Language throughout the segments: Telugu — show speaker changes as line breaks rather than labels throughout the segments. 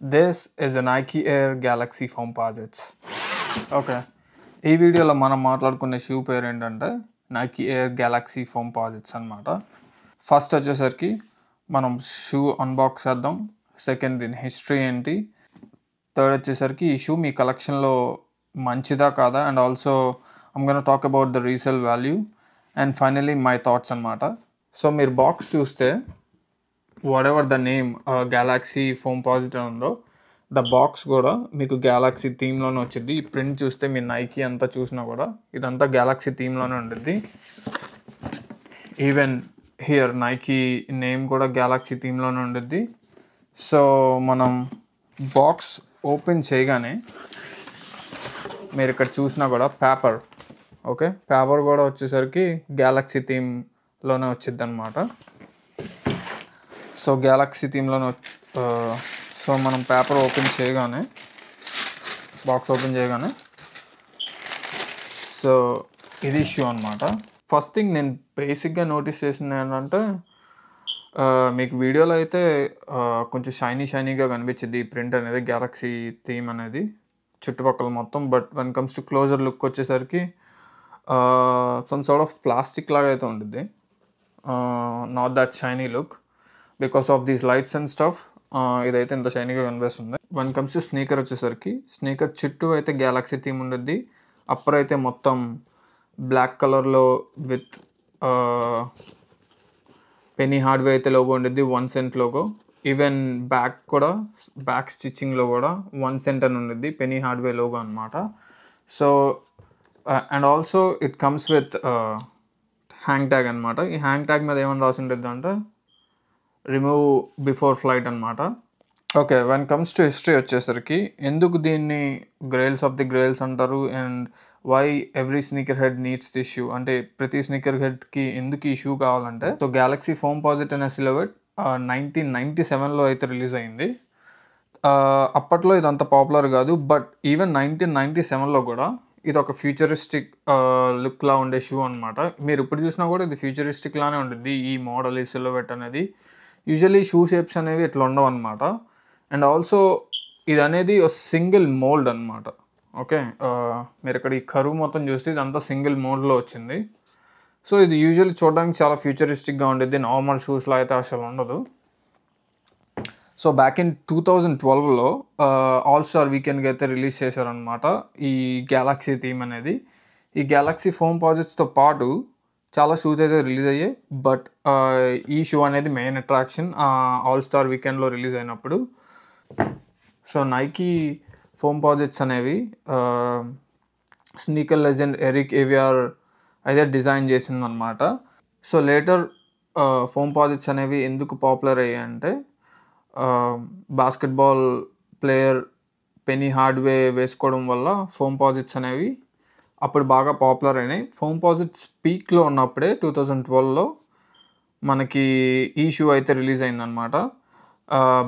This is a Nike Air Galaxy Foamposites. Okay, ఈ వీడియోలో మనం మాట్లాడుకునే షూ పేరు ఏంటంటే నైకీ ఎయిర్ గెలాక్సీ ఫోమ్పాజిట్స్ అనమాట. ఫస్ట్ వచ్చేసరికి మనం షూ అన్బాక్స్ చేద్దాం. సెకండ్ దీని హిస్టరీ ఏంటి. థర్డ్ వచ్చేసరికి ఈ షూ మీ కలెక్షన్లో మంచిదా కాదా, and also I'm gonna talk about the resale value, and finally my thoughts అనమాట. సో మీరు బాక్స్ చూస్తే whatever the name galaxy foamposite ఉందో ద బాక్స్ కూడా మీకు గ్యాలక్సీ థీమ్లోనే వచ్చింది. ఈ ప్రింట్ చూస్తే మీరు నైకీ అంతా చూసినా కూడా ఇదంతా గ్యాలక్సీ థీమ్లోనే ఉంటుంది. ఈవెన్ హియర్ నైకీ నేమ్ కూడా గ్యాలక్సీ థీమ్లోనే ఉంటుంది. సో మనం బాక్స్ ఓపెన్ చేయగానే మీరు ఇక్కడ చూసినా కూడా పేపర్ కూడా వచ్చేసరికి గ్యాలక్సీ థీమ్లోనే వచ్చింది అనమాట. సో గ్యాలక్సీ థీమ్లోనే సో మనం పేపర్ ఓపెన్ చేయగానే, బాక్స్ ఓపెన్ చేయగానే సో ఇది ఇష్యూ అనమాట. ఫస్ట్ థింగ్ నేను బేసిక్గా నోటీస్ చేసింది ఏంటంటే, మీకు వీడియోలో అయితే కొంచెం షైనీగా కనిపించింది ఈ ప్రింట్ అనేది, గ్యాలక్సీ థీమ్ అనేది చుట్టుపక్కల మొత్తం. But when comes to closer look వచ్చేసరికి సమ్ సార్ట్ ఆఫ్ ప్లాస్టిక్ లాగా అయితే ఉంటుంది. Not that shiny look because of these lights and stuff. ఇదైతే ఇంత షైనీగా కనిపిస్తుంది. వన్ కమ్స్ టు స్నీకర్ వచ్చేసరికి, స్నీకర్ చుట్టూ అయితే గ్యాలక్సీ థీమ్ ఉంటుంది. అప్పర్ అయితే మొత్తం బ్లాక్ కలర్లో విత్ పెనీ హార్డ్వేర్ అయితే లోగో ఉంటుంది, 1 cent లోగో. ఈవెన్ బ్యాక్ కూడా, బ్యాక్ స్టిచ్చింగ్లో కూడా 1 cent అని ఉంటుంది, పెనీ హార్డ్వేర్ లోగో అనమాట. So and also it comes with hang tag అనమాట. ఈ హ్యాంగ్ ట్యాగ్ మీద ఏమని రాసి ఉంటుంది అంటే రిమూవ్ బిఫోర్ ఫ్లైట్ అనమాట. Okay, when comes to history వచ్చేసరికి ఎందుకు దీన్ని గ్రేల్స్ ఆఫ్ ది గ్రేల్స్ అంటారు, and why every sneaker head needs this shoe, అంటే ప్రతి స్నీకర్ హెడ్కి ఎందుకు ఈ షూ కావాలంటే, సో గ్యాలక్సీ ఫోమ్పాజిట్ అనే సిలబెట్ 1997లో అయితే రిలీజ్ అయింది. అప్పట్లో ఇది అంత పాపులర్ కాదు, బట్ ఈవెన్ 1997లో కూడా ఇది ఒక ఫ్యూచరిస్టిక్ లుక్లా ఉండే షూ అనమాట. మీరు ఇప్పుడు చూసినా కూడా ఇది ఫ్యూచరిస్టిక్ లానే ఉంటుంది ఈ మోడల్, ఈ సిలబెట్ అనేది. యూజువల్లీ షూ షేప్స్ అనేవి ఇట్లా ఉండవు అనమాట. అండ్ ఆల్సో ఇది అనేది సింగిల్ మోల్డ్ అనమాట. ఓకే, మీరు ఇక్కడ ఈ కరువు మొత్తం చూస్తే ఇదంతా సింగిల్ మోల్డ్లో వచ్చింది. సో ఇది యూజువల్లీ చూడడానికి చాలా ఫ్యూచరిస్టిక్గా ఉండేది, నార్మల్ షూస్లో అయితే అసలు ఉండదు. సో బ్యాక్ ఇన్ 2012లో ఆల్ స్టార్ వీకెండ్కి అయితే రిలీజ్ చేశారనమాట ఈ గ్యాలక్సీ థీమ్ అనేది. ఈ గ్యాలక్సీ ఫోమ్పాజిట్స్తో పాటు చాలా షూస్ అయితే రిలీజ్ అయ్యాయి, బట్ ఈ షూ అనేది మెయిన్ అట్రాక్షన్ ఆల్ స్టార్ వీకెండ్లో రిలీజ్ అయినప్పుడు. సో నైకీ ఫోమ్పాజిట్స్ అనేవి స్నీకర్ లెజెండ్ ఎరిక్ ఏవియర్ అయితే డిజైన్ చేసిందనమాట. సో లేటర్ ఫోమ్పాజిట్స్ అనేవి ఎందుకు పాపులర్ అయ్యాయంటే, బాస్కెట్బాల్ ప్లేయర్ పెనీ హార్డ్వే వేసుకోవడం వల్ల ఫోమ్పాజిట్స్ అనేవి అప్పుడు బాగా పాపులర్ అయినాయి. ఫోమ్పాజిట్స్ పీక్లో ఉన్నప్పుడే 2012లో మనకి ఈ షూ అయితే రిలీజ్ అయిందనమాట.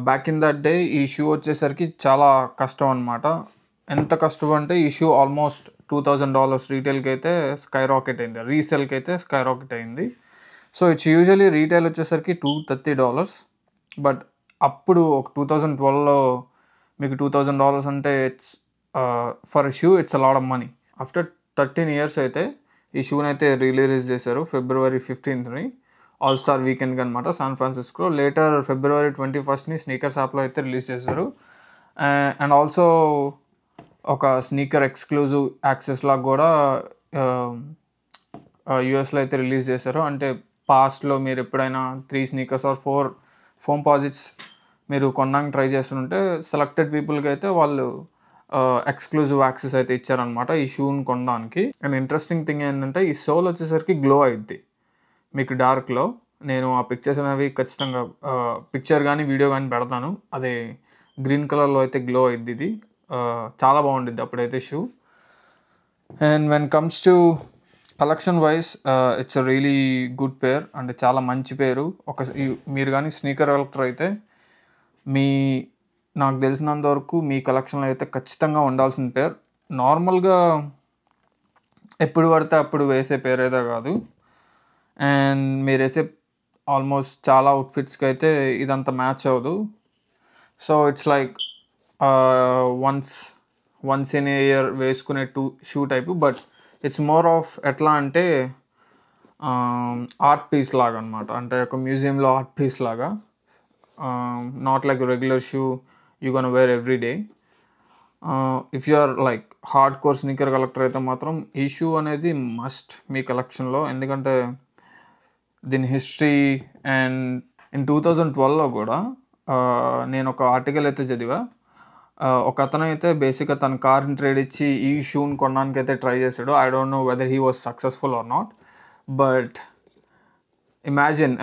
బ్యాక్ ఇన్ దట్ డే ఈ షూ వచ్చేసరికి చాలా కష్టం అనమాట. ఎంత కష్టం అంటే ఈ షూ ఆల్మోస్ట్ $2,000 రీటైల్కి అయితే స్కై రాకెట్ అయింది, రీసేల్కి అయితే స్కై రాకెట్ అయింది. సో ఇట్స్ యూజువలీ రీటైల్ వచ్చేసరికి $230, బట్ అప్పుడు ఒక 2012లో మీకు $2,000 అంటే it's for shoe it's a lot of money. After 13 years అయితే ఈ షూని అయితే రిలీజ్ చేశారు February 15th ఆల్ స్టార్ వీకెండ్కి అనమాట, San Francisco. Later February 21st sneakers యాప్లో అయితే రిలీజ్ చేశారు. అండ్ ఆల్సో ఒక స్నీకర్ ఎక్స్క్లూజివ్ యాక్సెస్ లాగా కూడా యూఎస్లో అయితే రిలీజ్ చేశారు. అంటే పాస్ట్లో మీరు ఎప్పుడైనా 3 sneakers or 4 ఫోమ్పాజిట్స్ మీరు కొనడానికి ట్రై చేస్తుంటే సెలెక్టెడ్ పీపుల్కి అయితే వాళ్ళు ఎక్స్క్లూజివ్ యాక్సెస్ అయితే ఇచ్చారనమాట ఈ షూని కొనడానికి. అండ్ ఇంట్రెస్టింగ్ థింగ్ ఏంటంటే ఈ సోల్ వచ్చేసరికి గ్లో అయింది మీకు డార్క్లో. నేను ఆ పిక్చర్స్ అనేవి ఖచ్చితంగా పిక్చర్ కానీ వీడియో కానీ పెడతాను. అది గ్రీన్ కలర్లో అయితే గ్లో అయింది. ఇది చాలా బాగుంటుంది అప్పుడైతే shoe. And when comes to collection wise it's a really good pair, అంటే చాలా మంచి పేరు. మీరు కానీ స్నీకర్ కలెక్టర్ అయితే నాకు తెలిసినంత వరకు మీ కలెక్షన్లో అయితే ఖచ్చితంగా ఉండాల్సిన పేరు. నార్మల్గా ఎప్పుడు పడితే అప్పుడు వేసే పేరు అయితే కాదు. అండ్ మీరు వేసే ఆల్మోస్ట్ చాలా అవుట్ఫిట్స్కి అయితే ఇదంతా మ్యాచ్ అవ్వదు. So it's like once in a year వేసుకునే shoe type. But it's more of ఎట్లా అంటే ఆర్ట్ పీస్ లాగా అనమాట, అంటే ఒక మ్యూజియంలో ఆర్ట్ పీస్ లాగా. Not like regular shoe you gonna wear every day. If you are like hard core sneaker collector అయితే మాత్రం ఈ షూ అనేది మస్ట్ మీ కలెక్షన్లో. ఎందుకంటే దీని హిస్టరీ అండ్ ఇన్ 2012లో కూడా నేను ఒక ఆర్టికల్ అయితే చదివా. ఒక అతను అయితే బేసిక్గా తన కార్ని ట్రేడ్ ఇచ్చి ఈ షూని కొనడానికి అయితే ట్రై చేశాడు. I don't know whether he was successful or not, but imagine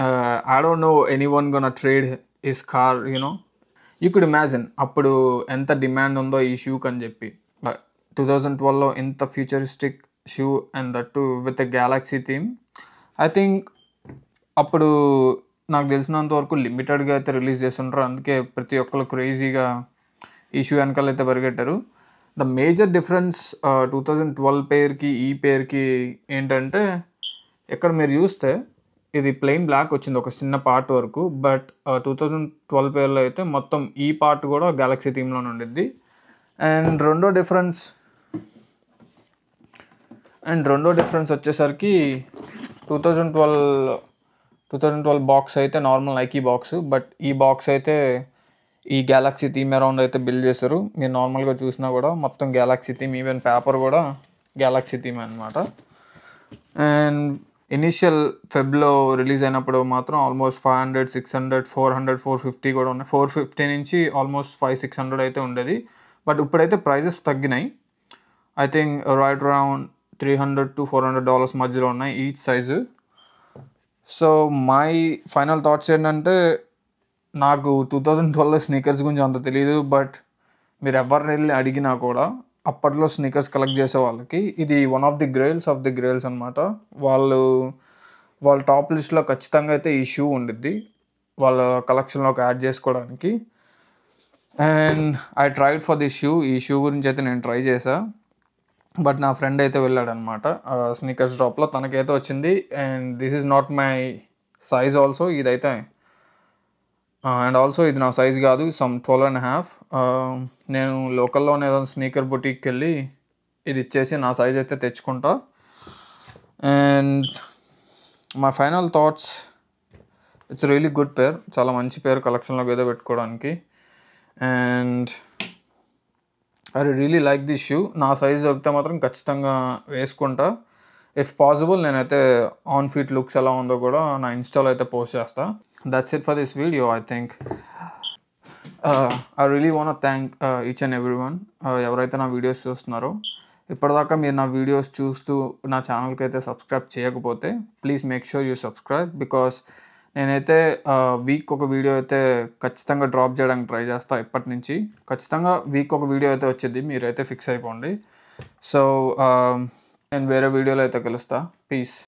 I don't know anyone gonna trade his car, you could imagine అప్పుడు ఎంత డిమాండ్ ఉందో ఈ షూకి అని చెప్పి. 2012లో ఎంత futuristic shoe and that to with a Galaxy theme. I think అప్పుడు నాకు తెలిసినంత వరకు లిమిటెడ్గా అయితే రిలీజ్ చేస్తుంటారు, అందుకే ప్రతి ఒక్కరు క్రేజీగా ఈ షూ వెనకాల అయితే పరిగెట్టారు. ద మేజర్ డిఫరెన్స్ 2012 పేర్కి ఈ పేర్కి ఏంటంటే, ఇక్కడ మీరు చూస్తే ఇది ప్లెయిన్ బ్లాక్ వచ్చింది ఒక చిన్న పార్ట్ వరకు, బట్ 2012 పేర్లో అయితే మొత్తం ఈ పార్ట్ కూడా గ్యాలక్సీ థీమ్లోనే ఉండిద్ది. అండ్ రెండో డిఫరెన్స్ వచ్చేసరికి 2012 బాక్స్ అయితే నార్మల్ నైకీ బాక్స్, బట్ ఈ బాక్స్ అయితే ఈ గ్యాలక్సీ థీమ్ అరౌండ్ అయితే బిల్డ్ చేశారు. మీరు నార్మల్గా చూసినా కూడా మొత్తం గ్యాలక్సీ థీమ్, ఈవెన్ పేపర్ కూడా గ్యాలక్సీ థీమ్ అనమాట. అండ్ ఇనిషియల్ ఫెబ్లో రిలీజ్ అయినప్పుడు మాత్రం ఆల్మోస్ట్ 500, 600, 400, 450 కూడా ఉన్నాయి. 450 నుంచి ఆల్మోస్ట్ 500-600 అయితే ఉండేది. బట్ ఇప్పుడైతే ప్రైజెస్ తగ్గినాయి. ఐ థింక్ రైట్ అరౌండ్ $300-400 మధ్యలో ఉన్నాయి each size. So my final thoughts ఏంటంటే, నాకు 2012 స్నీకర్స్ గురించి అంత తెలియదు, బట్ మీరు ఎవరిని వెళ్ళి అడిగినా కూడా అప్పట్లో స్నీకర్స్ కలెక్ట్ చేసే వాళ్ళకి ఇది వన్ ఆఫ్ ది గ్రేల్స్ అనమాట. వాళ్ళ టాప్ లిస్ట్లో ఖచ్చితంగా అయితే ఈ షూ ఉండిద్ది వాళ్ళ కలెక్షన్లోకి యాడ్ చేసుకోవడానికి. And I tried for this shoe. ఈ షూ గురించి అయితే నేను ట్రై చేశా, బట్ నా ఫ్రెండ్ అయితే వెళ్ళాడనమాట స్నీకర్స్ డ్రాప్లో, తనకైతే వచ్చింది. And this is not my size also ఇదైతే. అండ్ ఆల్సో ఇది నా సైజ్ కాదు, సమ్ 12.5. నేను లోకల్లోనే ఏదైనా స్నీకర్ బుటీక్కి వెళ్ళి ఇది ఇచ్చేసి నా సైజ్ అయితే తెచ్చుకుంటా. And my final thoughts, it's really good pair, చాలా మంచి పేరు కలెక్షన్లోకి ఏదో పెట్టుకోవడానికి. And I really like this shoe. నా సైజ్ దొరికితే మాత్రం ఖచ్చితంగా వేసుకుంటా. ఇఫ్ పాసిబుల్ నేనైతే ఆన్ ఫీట్ లుక్స్ ఎలా ఉందో కూడా నా ఇన్స్టాలో అయితే పోస్ట్ చేస్తా. That's it for this video. I think I really want thank each and every one ఎవరైతే నా వీడియోస్ చూస్తున్నారో. ఇప్పటిదాకా మీరు నా వీడియోస్ చూస్తూ నా ఛానల్కి అయితే సబ్స్క్రైబ్ చేయకపోతే please make sure you subscribe, because నేనైతే వీక్ ఒక వీడియో అయితే ఖచ్చితంగా డ్రాప్ చేయడానికి ట్రై చేస్తాను. ఇప్పటి నుంచి ఖచ్చితంగా వీక్ ఒక వీడియో అయితే వచ్చింది, మీరైతే ఫిక్స్ అయిపోండి. సో నేను వేరే వీడియోలో అయితే కలుస్తా. పీస్.